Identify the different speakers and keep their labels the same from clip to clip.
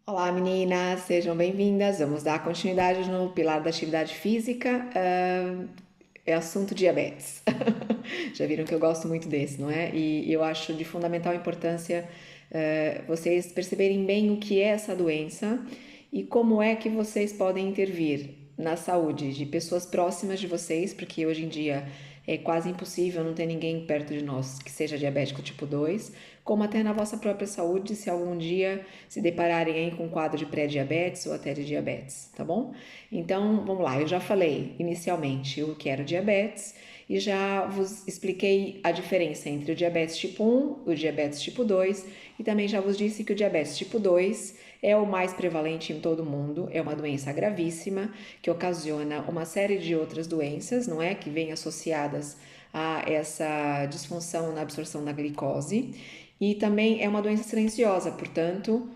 Speaker 1: Olá meninas, sejam bem-vindas. Vamos dar continuidade no pilar da atividade física. É assunto diabetes. Já viram que eu gosto muito desse, não é? E eu acho de fundamental importância vocês perceberem bem o que é essa doença e como é que vocês podem intervir na saúde de pessoas próximas de vocês, porque hoje em dia é quase impossível não ter ninguém perto de nós que seja diabético tipo 2, como até na vossa própria saúde, se algum dia se depararem aí com um quadro de pré-diabetes ou até de diabetes, tá bom? Então, vamos lá, eu já falei inicialmente o que era o diabetes e já vos expliquei a diferença entre o diabetes tipo 1 e o diabetes tipo 2 e também já vos disse que o diabetes tipo 2 é o mais prevalente em todo o mundo, é uma doença gravíssima que ocasiona uma série de outras doenças, não é? Que vêm associadas a essa disfunção na absorção da glicose e também é uma doença silenciosa, portanto,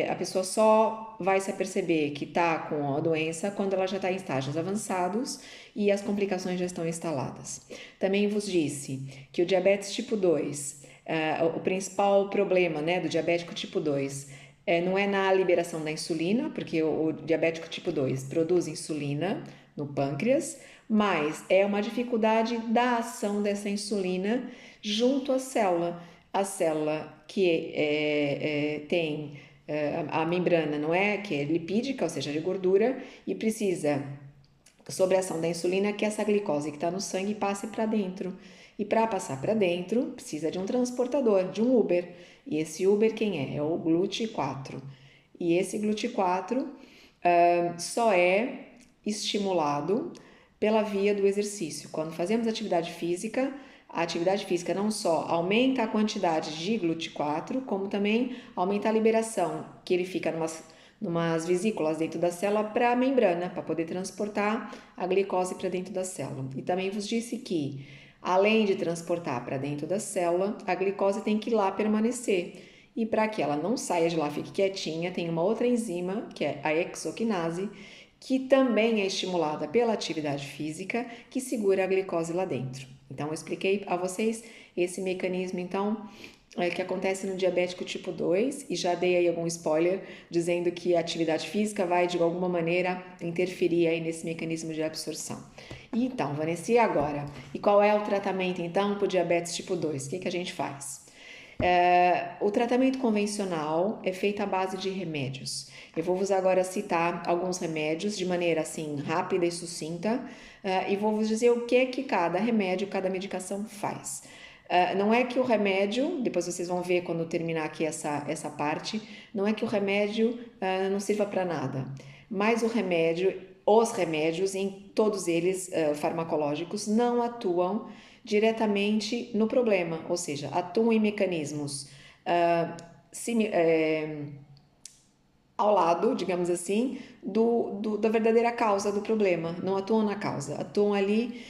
Speaker 1: a pessoa só vai se aperceber que está com a doença quando ela já está em estágios avançados e as complicações já estão instaladas. Também vos disse que o diabetes tipo 2, o principal problema, né, do diabético tipo 2 não é na liberação da insulina, porque o diabético tipo 2 produz insulina no pâncreas, mas é uma dificuldade da ação dessa insulina junto à célula. A célula que tem a membrana, não é? Que é lipídica, ou seja, de gordura, e precisa, sob a ação da insulina, que essa glicose que está no sangue passe para dentro. E para passar para dentro, precisa de um transportador, de um Uber. E esse Uber quem é? É o GLUT4. E esse GLUT4 só é estimulado pela via do exercício. Quando fazemos atividade física, a atividade física não só aumenta a quantidade de GLUT4, como também aumenta a liberação, que ele fica numas vesículas dentro da célula para a membrana, para poder transportar a glicose para dentro da célula. E também vos disse que, além de transportar para dentro da célula, a glicose tem que ir lá permanecer. E para que ela não saia de lá, fique quietinha, tem uma outra enzima, que é a hexoquinase, que também é estimulada pela atividade física, que segura a glicose lá dentro. Então, eu expliquei a vocês esse mecanismo, então, que acontece no diabético tipo 2 e já dei aí algum spoiler dizendo que a atividade física vai de alguma maneira interferir aí nesse mecanismo de absorção. E então, Vanessa, e agora? E qual é o tratamento então para o diabetes tipo 2? O que a gente faz? O tratamento convencional é feito à base de remédios. Eu vou vos agora citar alguns remédios de maneira assim rápida e sucinta e vou vos dizer o que é que cada remédio, cada medicação faz. Não é que o remédio, depois vocês vão ver quando terminar aqui essa parte, não é que o remédio não sirva para nada, mas os remédios, em todos eles farmacológicos, não atuam diretamente no problema, ou seja, atuam em mecanismos uh, ao lado, digamos assim, da verdadeira causa do problema. Não atuam na causa, atuam ali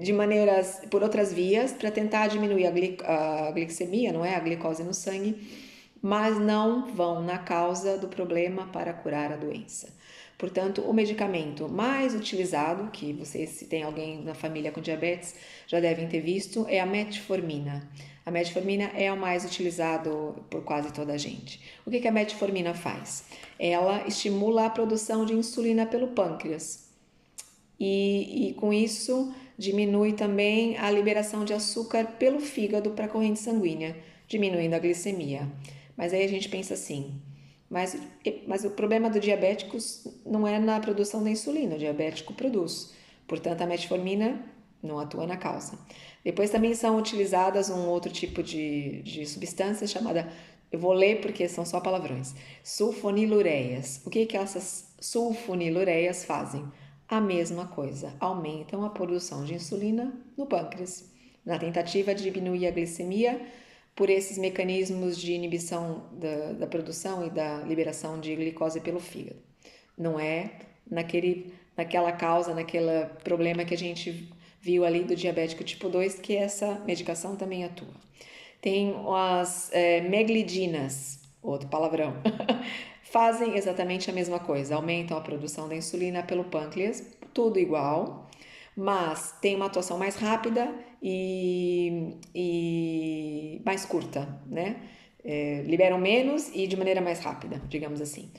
Speaker 1: de maneiras, por outras vias, para tentar diminuir a glicemia, não é? A glicose no sangue, mas não vão na causa do problema para curar a doença. Portanto, o medicamento mais utilizado, que vocês, se tem alguém na família com diabetes, já devem ter visto, é a metformina. A metformina é o mais utilizado por quase toda a gente. O que a metformina faz? Ela estimula a produção de insulina pelo pâncreas e com isso diminui também a liberação de açúcar pelo fígado para a corrente sanguínea, diminuindo a glicemia. Mas aí a gente pensa assim, mas o problema do diabético não é na produção da insulina, o diabético produz. Portanto, a metformina não atua na causa. Depois também são utilizadas um outro tipo de substância chamada, eu vou ler porque são só palavrões, sulfonilureias. O que essas sulfonilureias fazem? A mesma coisa, aumentam a produção de insulina no pâncreas, na tentativa de diminuir a glicemia por esses mecanismos de inibição da produção e da liberação de glicose pelo fígado. Não é naquela causa, naquele problema que a gente viu ali do diabético tipo 2, que essa medicação também atua. Tem as meglidinas, outro palavrão, fazem exatamente a mesma coisa, aumentam a produção da insulina pelo pâncreas, tudo igual, mas tem uma atuação mais rápida e mais curta, né? liberam menos e de maneira mais rápida, digamos assim.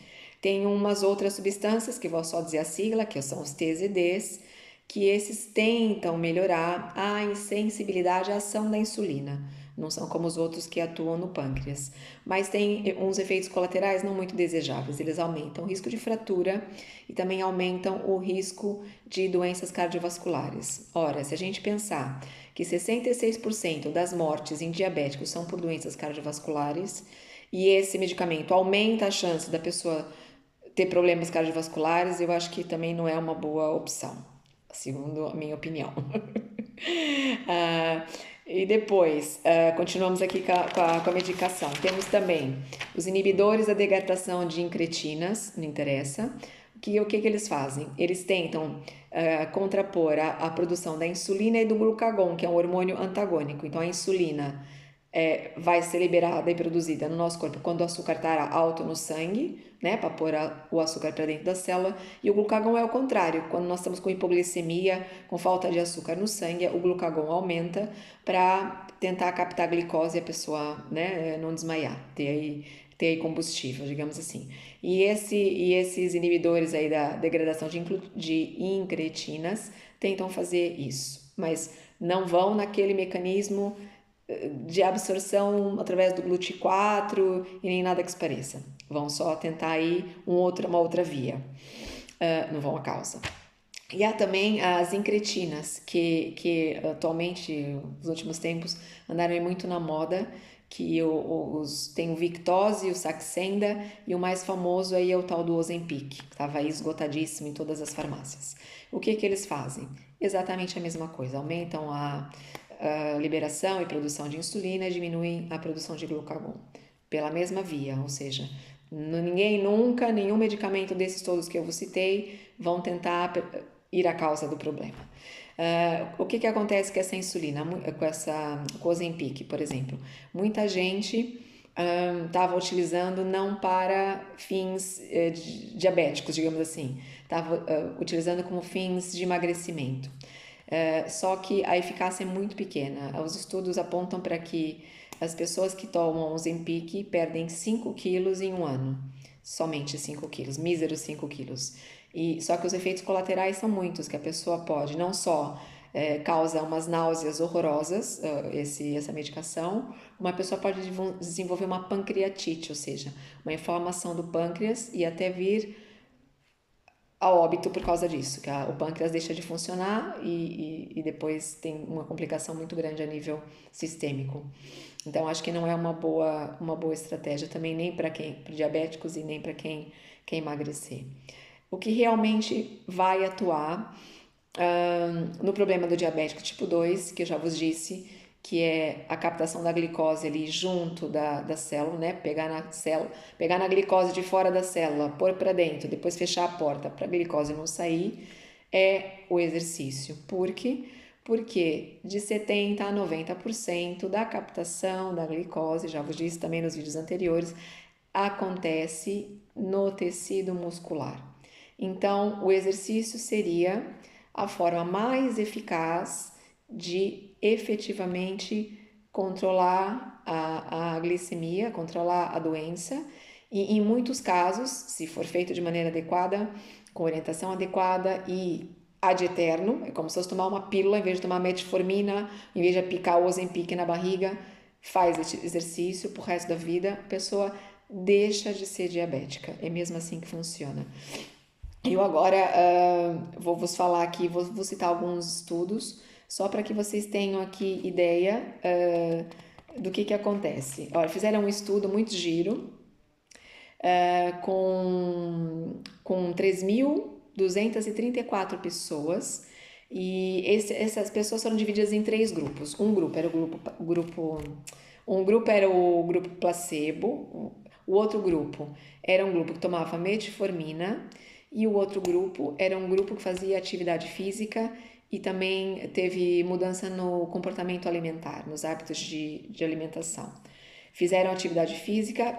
Speaker 1: Tem umas outras substâncias, que vou só dizer a sigla, que são os TZDs, que esses tentam melhorar a insensibilidade à ação da insulina. Não são como os outros que atuam no pâncreas. Mas tem uns efeitos colaterais não muito desejáveis. Eles aumentam o risco de fratura e também aumentam o risco de doenças cardiovasculares. Ora, se a gente pensar que 66% das mortes em diabéticos são por doenças cardiovasculares, e esse medicamento aumenta a chance da pessoa ter problemas cardiovasculares, eu acho que também não é uma boa opção, segundo a minha opinião. E depois, continuamos aqui com a medicação. Temos também os inibidores da degradação de incretinas, não interessa. O que eles fazem? Eles tentam contrapor a produção da insulina e do glucagon, que é um hormônio antagônico. Então, a insulina vai ser liberada e produzida no nosso corpo quando o açúcar está alto no sangue, né, para pôr o açúcar para dentro da célula, e o glucagon é o contrário. Quando nós estamos com hipoglicemia, com falta de açúcar no sangue, o glucagon aumenta para tentar captar a glicose e a pessoa, né, não desmaiar, ter aí combustível, digamos assim. E esses inibidores aí da degradação de incretinas tentam fazer isso, mas não vão naquele mecanismo de absorção através do GLUT4 e nem nada que se pareça. Vão só tentar aí uma outra via, não vão à causa. E há também as incretinas, que atualmente, nos últimos tempos, andaram muito na moda, que tem o Victoza e o Saxenda, e o mais famoso aí é o tal do Ozempic, que estava aí esgotadíssimo em todas as farmácias. O que eles fazem? Exatamente a mesma coisa, aumentam a liberação e produção de insulina e diminuem a produção de glucagon, pela mesma via, ou seja, ninguém nunca, nenhum medicamento desses todos que eu vos citei, vão tentar ir à causa do problema. O que acontece com essa insulina, com o Ozempic, por exemplo? Muita gente estava utilizando não para fins diabéticos, digamos assim, estava utilizando como fins de emagrecimento. Só que a eficácia é muito pequena. Os estudos apontam para que as pessoas que tomam Ozempic perdem 5 quilos em um ano. Somente 5 quilos, míseros 5 quilos. Só que os efeitos colaterais são muitos, que a pessoa pode não só causa umas náuseas horrorosas, essa medicação, uma pessoa pode desenvolver uma pancreatite, ou seja, uma inflamação do pâncreas e até vir a óbito por causa disso, que o pâncreas deixa de funcionar e depois tem uma complicação muito grande a nível sistêmico. Então, acho que não é uma boa estratégia também, nem para diabéticos e nem para quem quer emagrecer. O que realmente vai atuar no problema do diabético tipo 2, que eu já vos disse, que é a captação da glicose ali junto da célula, né? Pegar na glicose de fora da célula, pôr para dentro, depois fechar a porta para a glicose não sair, é o exercício. Por quê? Porque de 70% a 90% da captação da glicose, já vos disse também nos vídeos anteriores, acontece no tecido muscular. Então, o exercício seria a forma mais eficaz de efetivamente controlar a glicemia, controlar a doença, e em muitos casos, se for feito de maneira adequada, com orientação adequada e ad eterno, é como se fosse tomar uma pílula, em vez de tomar metformina, em vez de aplicar o Ozempic na barriga, faz esse exercício pro resto da vida, a pessoa deixa de ser diabética, é mesmo assim que funciona. Eu agora vou vos falar aqui, vou citar alguns estudos, só para que vocês tenham aqui ideia do que acontece. Olha, fizeram um estudo muito giro com 3.234 pessoas e essas pessoas foram divididas em 3 grupos. Um grupo era o grupo placebo, o outro grupo era um grupo que tomava metformina e o outro grupo era um grupo que fazia atividade física e também teve mudança no comportamento alimentar, nos hábitos de alimentação. fizeram atividade física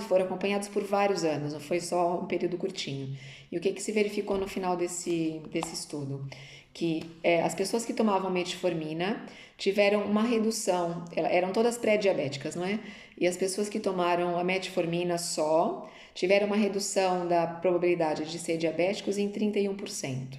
Speaker 1: foram acompanhados por vários anos, não foi só um período curtinho. E o que se verificou no final desse estudo? Que as pessoas que tomavam metformina tiveram uma redução, eram todas pré-diabéticas, não é? E as pessoas que tomaram a metformina só tiveram uma redução da probabilidade de ser diabéticos em 31%.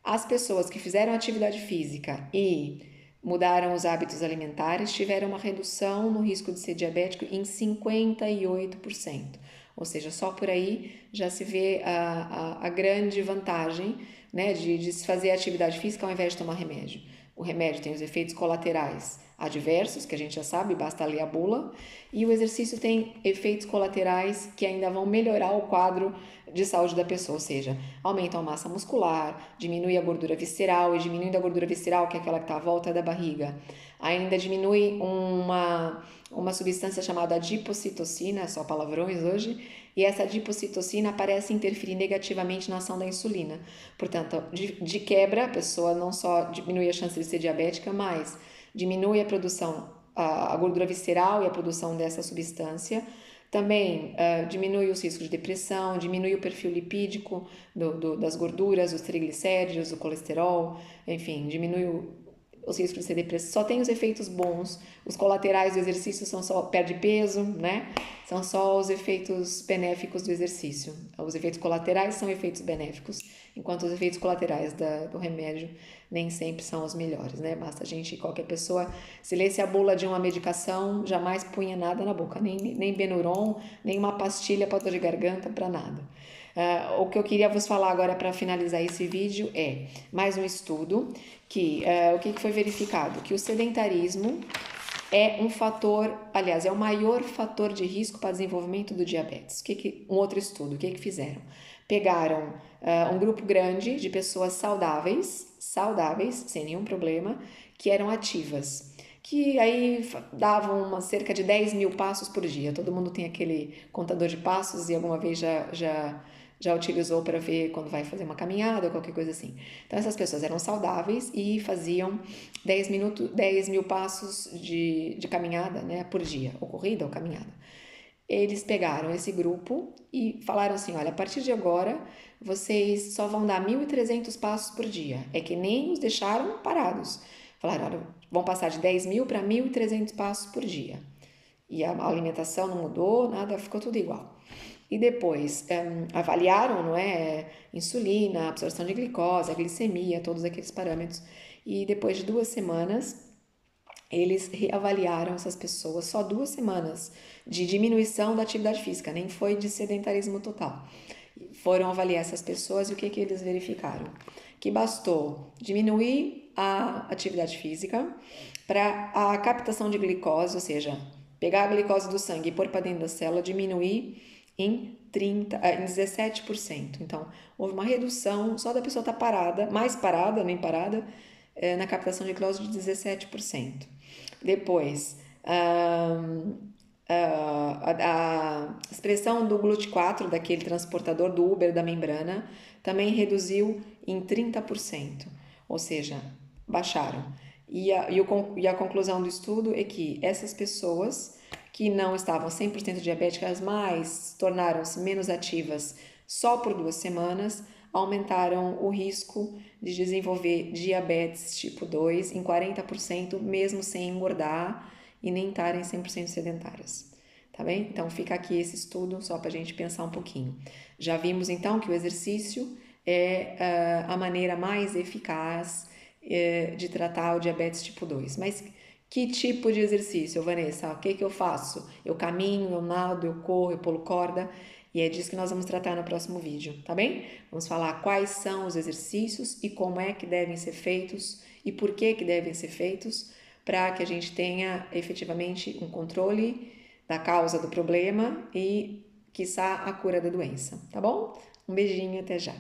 Speaker 1: As pessoas que fizeram atividade física e mudaram os hábitos alimentares tiveram uma redução no risco de ser diabético em 58%. Ou seja, só por aí já se vê a grande vantagem, né, de se fazer atividade física ao invés de tomar remédio. O remédio tem os efeitos colaterais adversos, que a gente já sabe, basta ler a bula, e o exercício tem efeitos colaterais que ainda vão melhorar o quadro de saúde da pessoa, ou seja, aumenta a massa muscular, diminui a gordura visceral, e diminuindo a gordura visceral, que é aquela que está à volta da barriga, ainda diminui uma substância chamada adipocitocina, só palavrões hoje, e essa adipocitocina parece interferir negativamente na ação da insulina. Portanto, de quebra, a pessoa não só diminui a chance de ser diabética, mas diminui a produção, a gordura visceral e a produção dessa substância. Também diminui os riscos de depressão, diminui o perfil lipídico das gorduras, dos triglicéridos, do colesterol, enfim, diminui os riscos de ser depressivo. Só tem os efeitos bons. Os colaterais do exercício são só perde peso, né? São só os efeitos benéficos do exercício. Os efeitos colaterais são efeitos benéficos, enquanto os efeitos colaterais do remédio nem sempre são os melhores, né? Basta qualquer pessoa, se lesse a bula de uma medicação, jamais punha nada na boca, nem Benuron, nem uma pastilha para dor de garganta, para nada. O que eu queria vos falar agora para finalizar esse vídeo é mais um estudo que o que foi verificado? Que o sedentarismo é um fator, aliás, é o maior fator de risco para desenvolvimento do diabetes. Um outro estudo, o que fizeram? Pegaram um grupo grande de pessoas saudáveis, sem nenhum problema, que eram ativas, que aí davam cerca de 10 mil passos por dia. Todo mundo tem aquele contador de passos e alguma vez já utilizou para ver quando vai fazer uma caminhada ou qualquer coisa assim. Então, essas pessoas eram saudáveis e faziam 10 mil passos de caminhada, né, por dia, ou corrida ou caminhada. Eles pegaram esse grupo e falaram assim, olha, a partir de agora, vocês só vão dar 1.300 passos por dia. É que nem os deixaram parados. Falaram, olha, vão passar de 10 mil para 1.300 passos por dia. E a alimentação não mudou, nada, ficou tudo igual. E depois avaliaram, não é, insulina, absorção de glicose, a glicemia, todos aqueles parâmetros. E depois de 2 semanas, eles reavaliaram essas pessoas, só 2 semanas de diminuição da atividade física, nem foi de sedentarismo total. Foram avaliar essas pessoas e o que eles verificaram? Que bastou diminuir a atividade física para a captação de glicose, ou seja, pegar a glicose do sangue e pôr para dentro da célula, diminuir em 17%. Então, houve uma redução só da pessoa estar parada, mais parada, nem parada, na captação de glicose de 17%. Depois, a expressão do GLUT4, daquele transportador do Uber da membrana, também reduziu em 30%, ou seja, baixaram. E a conclusão do estudo é que essas pessoas que não estavam 100% diabéticas, mas tornaram-se menos ativas só por 2 semanas, aumentaram o risco de desenvolver diabetes tipo 2 em 40%, mesmo sem engordar e nem estarem 100% sedentárias. Tá bem? Então fica aqui esse estudo só para a gente pensar um pouquinho. Já vimos então que o exercício é a maneira mais eficaz de tratar o diabetes tipo 2. Mas que tipo de exercício, Vanessa? O que eu faço? Eu caminho, eu nado, eu corro, eu pulo corda? E é disso que nós vamos tratar no próximo vídeo, tá bem? Vamos falar quais são os exercícios e como é que devem ser feitos e por que devem ser feitos para que a gente tenha efetivamente um controle da causa do problema e, quiçá, a cura da doença, tá bom? Um beijinho, até já!